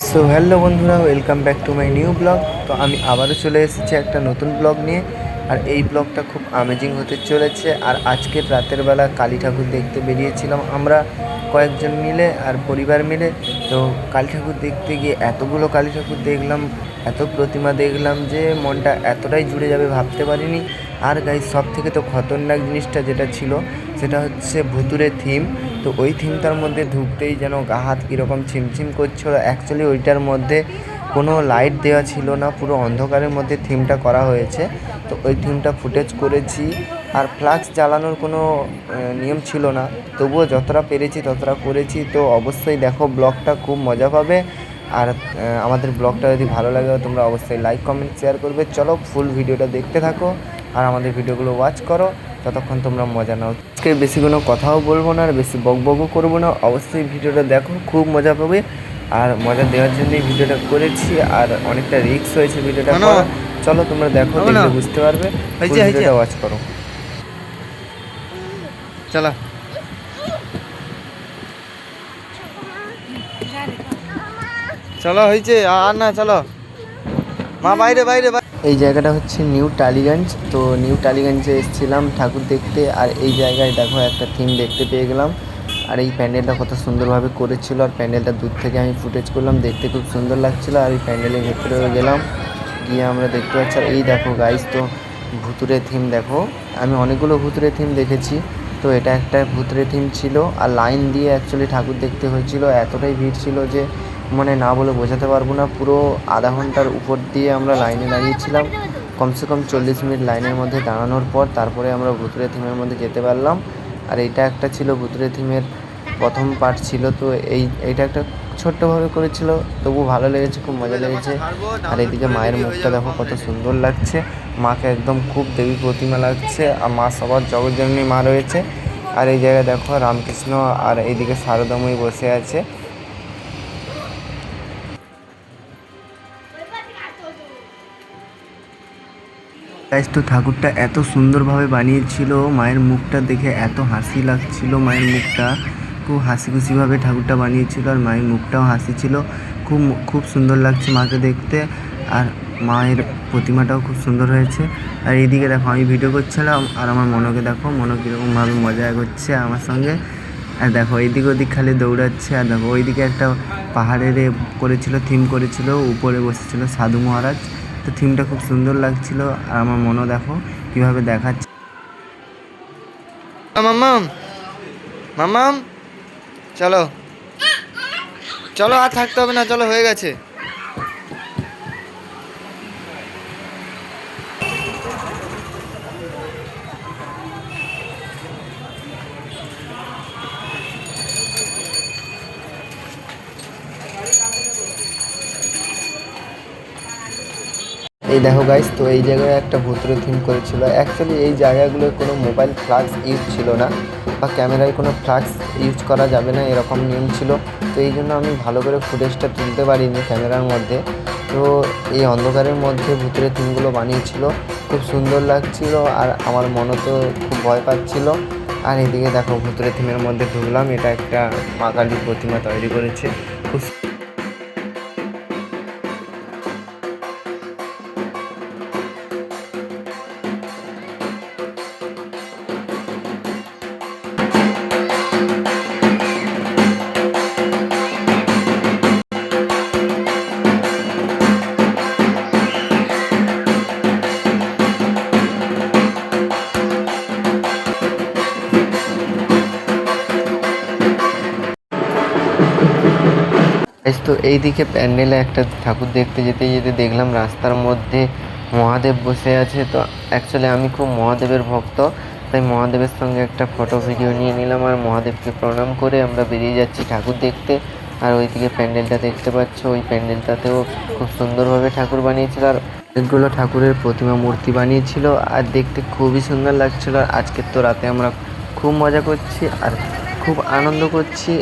So hello বন্ধুরা, welcome back to my new blog. তো আমি আবারও চলে এসেছি একটা নতুন ব্লগ নিয়ে। আর এই ব্লগটা খুব অ্যামেজিং হতে চলেছে। আর আজকের রাতের বেলা কালী ঠাকুর দেখতে বেরিয়েছিলাম আমরা কয়েকজন মিলে আর পরিবার মিলে। তো কালী ঠাকুর দেখতে গিয়ে এতগুলো কালী ঠাকুর দেখলাম, এত প্রতিমা দেখলাম যে মনটা এতটাই জুড়ে যাবে ভাবতে পারিনি। আর গাইস, সব থেকে তো খতরনাক জিনিসটা যেটা ছিল সেটা হচ্ছে ভুতুরে থিম। তো ওই থিমটার মধ্যে ঢুকতেই যেন গা হাত কীরকম ছিমছিম করছিল। অ্যাকচুয়ালি ওইটার মধ্যে কোনো লাইট দেওয়া ছিল না, পুরো অন্ধকারের মধ্যে থিমটা করা হয়েছে। তো ওই থিমটা ফুটেজ করেছি। আর ফ্লাক্স জ্বালানোর কোনো নিয়ম ছিল না, তবুও যতটা পেরেছি ততটা করেছি। তো অবশ্যই দেখো, ব্লগটা খুব মজা পাবে। আর আমাদের ব্লগটা যদি ভালো লাগে তোমরা অবশ্যই লাইক কমেন্ট শেয়ার করবে। চলো ফুল ভিডিওটা দেখতে থাকো আর আমাদের ভিডিওগুলো ওয়াচ করো, ততক্ষণ তোমরা মজা নাও। আজকে বেশি কোনো কথাও বলবো না আর বেশি বকবকও করবো না। অবশ্যই ভিডিওটা দেখো, খুব মজা পাবে। আর মজা দেওয়ার জন্যই ভিডিওটা করেছি, আর অনেকটা রিস্ক হয়েছে ভিডিওটা করা। চলো তোমরা দেখো, দেখলে বুঝতে পারবে। ভিডিওটা ওয়াচ করো। চলো চলো হয়েছে আর না, চলো মা বাইরে বাইরে। এই জায়গাটা হচ্ছে নিউ টালিগঞ্জ। তো নিউ টালিগঞ্জে এসেছিলাম ঠাকুর দেখতে। আর এই জায়গায় দেখো একটা থিম দেখতে পেয়ে গেলাম। আর এই প্যান্ডেলটা কত সুন্দরভাবে করেছিল। আর প্যান্ডেলটা দূর থেকে আমি ফুটেজ করলাম, দেখতে খুব সুন্দর লাগছিলো। আর এই প্যান্ডেলের ভেতরেও গেলাম, গিয়ে আমরা দেখতে পাচ্ছি। আর এই দেখো গাইস, তো ভুতুরে থিম দেখো। আমি অনেকগুলো ভুতুরে থিম দেখেছি, তো এটা একটা ভুতুরে থিম ছিল। আর লাইন দিয়ে অ্যাকচুয়ালি ঠাকুর দেখতে হয়েছিল, এতটাই ভিড় ছিল যে মানে না বলে বোঝাতে পারবো না। পুরো আধা ঘন্টার উপর দিয়ে আমরা লাইনে দাঁড়িয়েছিলাম। কমসে কম 40 মিনিট লাইনের মধ্যে দাঁড়ানোর পর তারপরে আমরা ভুতুরে থিমের মধ্যে যেতে পারলাম। আর এইটা একটা ছিল ভুতুরে থিমের প্রথম পার্ট ছিল। তো এইটা একটা ছোট্টভাবে করেছিল, তবু ভালো লেগেছে, খুব মজা লেগেছে। আর এইদিকে মায়ের মুখটা দেখো কত সুন্দর লাগছে। মাকে একদম খুব দেবী প্রতিমা লাগছে। আর মা সবার জগৎজননী মা রয়েছে। আর এই জায়গায় দেখো রামকৃষ্ণ আর এইদিকে শারদাময়ী বসে আছে। গাইস, তো ঠাকুরটা এত সুন্দরভাবে বানিয়েছিল, মায়ের মুখটা দেখে এত হাসি লাগছিল। মায়ের মুখটা খুব হাসি খুশিভাবে ঠাকুরটা বানিয়েছিল, আর মায়ের মুখটাও হাসি ছিল। খুব খুব সুন্দর লাগছে মাকে দেখতে। আর মায়ের প্রতিমাটাও খুব সুন্দর হয়েছে। আর এইদিকে দেখো আমি ভিডিও করছিলাম, আর আমার মনকে দেখো, মনো কীরকমভাবে মজা করছে আমার সঙ্গে। আর দেখো এইদিক ওদিক খালি দৌড়াচ্ছে। আর দেখো ওইদিকে একটা পাহাড়ের করেছিল, থিম করেছিল, উপরে বসেছিল সাধু মহারাজ। তো থিমটা খুব সুন্দর লাগছিল। আর আমার মনও দেখো কীভাবে দেখাচ্ছে। মাম্মাম মাম্মাম চলো চলো, আর থাকতে হবে না, চলো হয়ে গেছে। এই দেখো গাইস, তো এই জায়গায় একটা ভুতুরে থিম করেছিল। অ্যাকচুয়ালি এই জায়গাগুলোয় কোনো মোবাইল ফ্ল্যাক্স ইউজ ছিল না, বা ক্যামেরায় কোনো ফ্ল্যাক্স ইউজ করা যাবে না এরকম নিয়ম ছিল। তো এই জন্য আমি ভালো করে ফুটেজটা তুলতে পারিনি ক্যামেরার মধ্যে। তো এই অন্ধকারের মধ্যে ভুতুরে থিমগুলো বানিয়েছিল, খুব সুন্দর লাগছিল। আর আমার মনও তো খুব ভয় পাচ্ছিল। আর এদিকে দেখো ভুতুরে থিমের মধ্যে ঢুকলাম, এটা একটা মা কালীর প্রতিমা তৈরি করেছে, খুব তো এইদিকে প্যান্ডেলে একটা ঠাকুর দেখতে যেতে যেতে দেখলাম রাস্তার মধ্যে মহাদেব বসে আছে। তো অ্যাকচুয়ালি আমি খুব মহাদেবের ভক্ত, তাই মহাদেবের সঙ্গে একটা ফটো ভিডিও নিয়ে নিলাম। আর মহাদেবকে প্রণাম করে আমরা বেরিয়ে যাচ্ছি ঠাকুর দেখতে। আর ওইদিকে প্যান্ডেলটা দেখতে পাচ্ছ, ওই প্যান্ডেলটাতেও খুব সুন্দরভাবে ঠাকুর বানিয়েছিল। আর অনেকগুলো ঠাকুরের প্রতিমা মূর্তি বানিয়েছিল, আর দেখতে খুবই সুন্দর লাগছিল। আর আজকের তো রাতে আমরা খুব মজা করছি আর খুব আনন্দ করছি।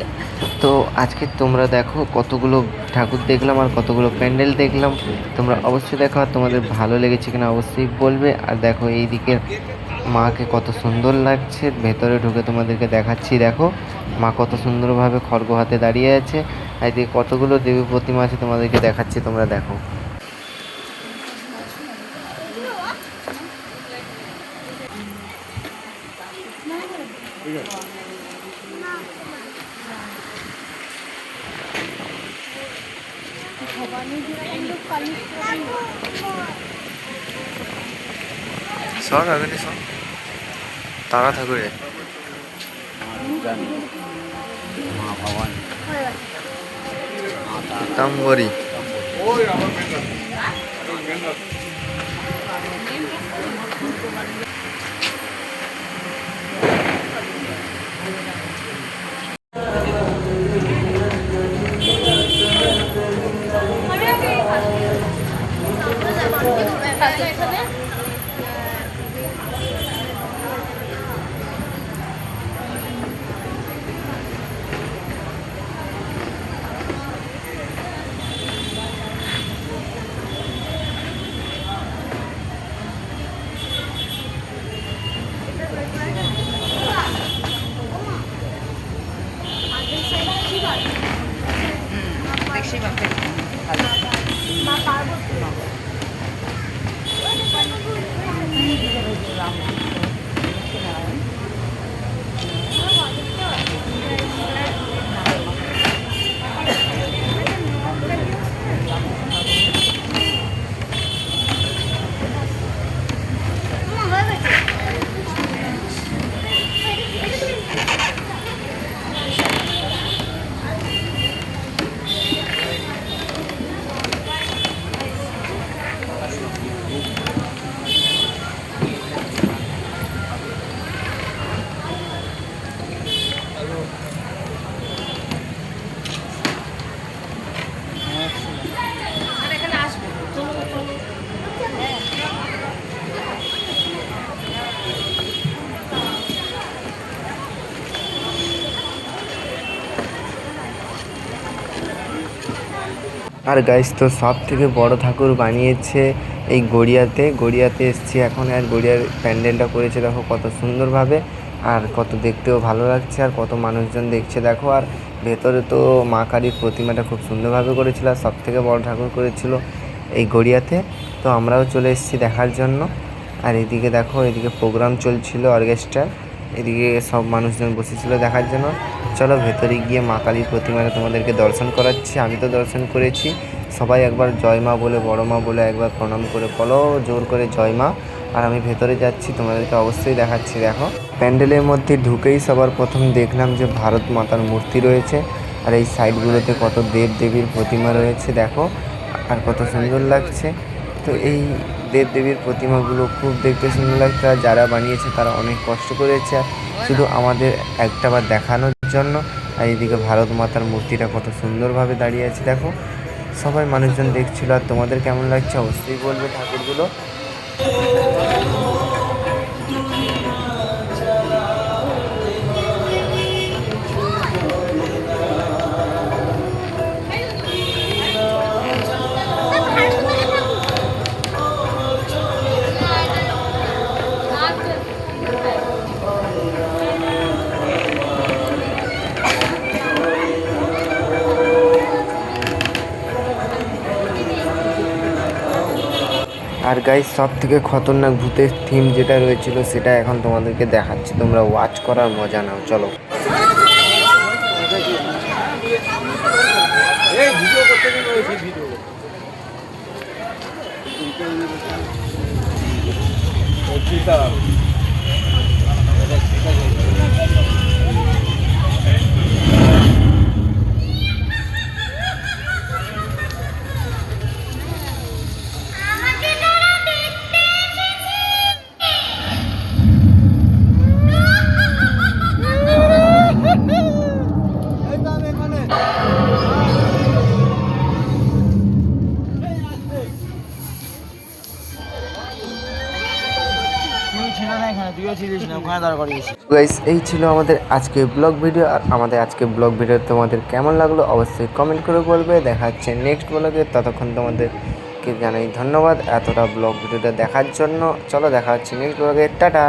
তো আজকে তোমরা দেখো কতগুলো ঠাকুর দেখলাম আর কতগুলো প্যান্ডেল দেখলাম। তোমরা অবশ্যই দেখো, আর তোমাদের ভালো লেগেছে কিনা অবশ্যই বলবে। আর দেখো এই দিকের মাকে কত সুন্দর লাগছে, ভেতরে ঢুকে তোমাদেরকে দেখাচ্ছি। দেখো মা কত সুন্দরভাবে খড়গ হাতে দাঁড়িয়ে আছে। এদিকে কতগুলো দেবী প্রতিমা আছে তোমাদেরকে দেখাচ্ছি, তোমরা দেখো। সর আগে সর, তারা ঠাকুরে পিতাম্বরী। আর গাইস, তো সব থেকে বড় ঠাকুর বানিয়েছে এই গড়িয়াতে এসছি এখন। আর গড়িয়ার প্যান্ডেলটা করেছে দেখো কত সুন্দরভাবে, আর কত দেখতেও ভালো লাগছে, আর কত মানুষজন দেখছে দেখো। আর ভেতরে তো মা কালীর প্রতিমাটা খুব সুন্দরভাবে করেছিল, আর সব থেকে বড় ঠাকুর করেছিল এই গড়িয়াতে। তো আমরাও চলে এসেছি দেখার জন্য। আর এদিকে দেখো, এদিকে প্রোগ্রাম চলছিল অর্কেস্ট্রার, এদিকে সব মানুষজন বসেছিল দেখার জন্য। চলো ভেতরে গিয়ে মা কালীর প্রতিমাটা তোমাদেরকে দর্শন করাচ্ছি। আমি তো দর্শন করেছি, সবাই একবার জয় মা বলে, বড় মা বলে একবার প্রণাম করে বলো জোর করে জয় মা। আর আমি ভেতরে যাচ্ছি, তোমাদেরকে অবশ্যই দেখাচ্ছি। দেখো প্যান্ডেলের মধ্যে ঢুকেই সবার প্রথম দেখলাম যে ভারত মাতার মূর্তি রয়েছে, আর এই সাইডগুলোতে কত দেব দেবীর প্রতিমা রয়েছে দেখো, আর কত সুন্দর লাগছে। তো এই দেব দেবীর প্রতিমাগুলো খুব দেখতে সুন্দর লাগছে, আর যারা বানিয়েছে তারা অনেক কষ্ট করেছে শুধু আমাদের একটাবার দেখানোর জন্য। আর এইদিকে ভারত মাতার মূর্তিটা কত সুন্দরভাবে দাঁড়িয়ে আছে দেখো, সবাই মানুষজন দেখছিল। আর তোমাদের কেমন লাগছে অবশ্যই বলবে ঠাকুরগুলো। আর গাইস, সব থেকে খতরনাক ভূতের থিম যেটা রয়েছিল সেটা এখন তোমাদেরকে দেখাচ্ছি, তোমরা ওয়াচ করার মজা নাও। চলো। গাইস, এই ছিল আমাদের আজকে ব্লগ ভিডিও। আর আমাদের আজকে ব্লগ ভিডিও তোমাদের কেমন লাগলো অবশ্যই কমেন্ট করে বলবে। দেখা হচ্ছে নেক্সট ব্লগে, ততক্ষণ তোমাদেরকে জানাই ধন্যবাদ এতটা ব্লগ ভিডিওটা দেখার জন্য। চলো দেখা হচ্ছে নেক্সট ব্লগে, টাটা।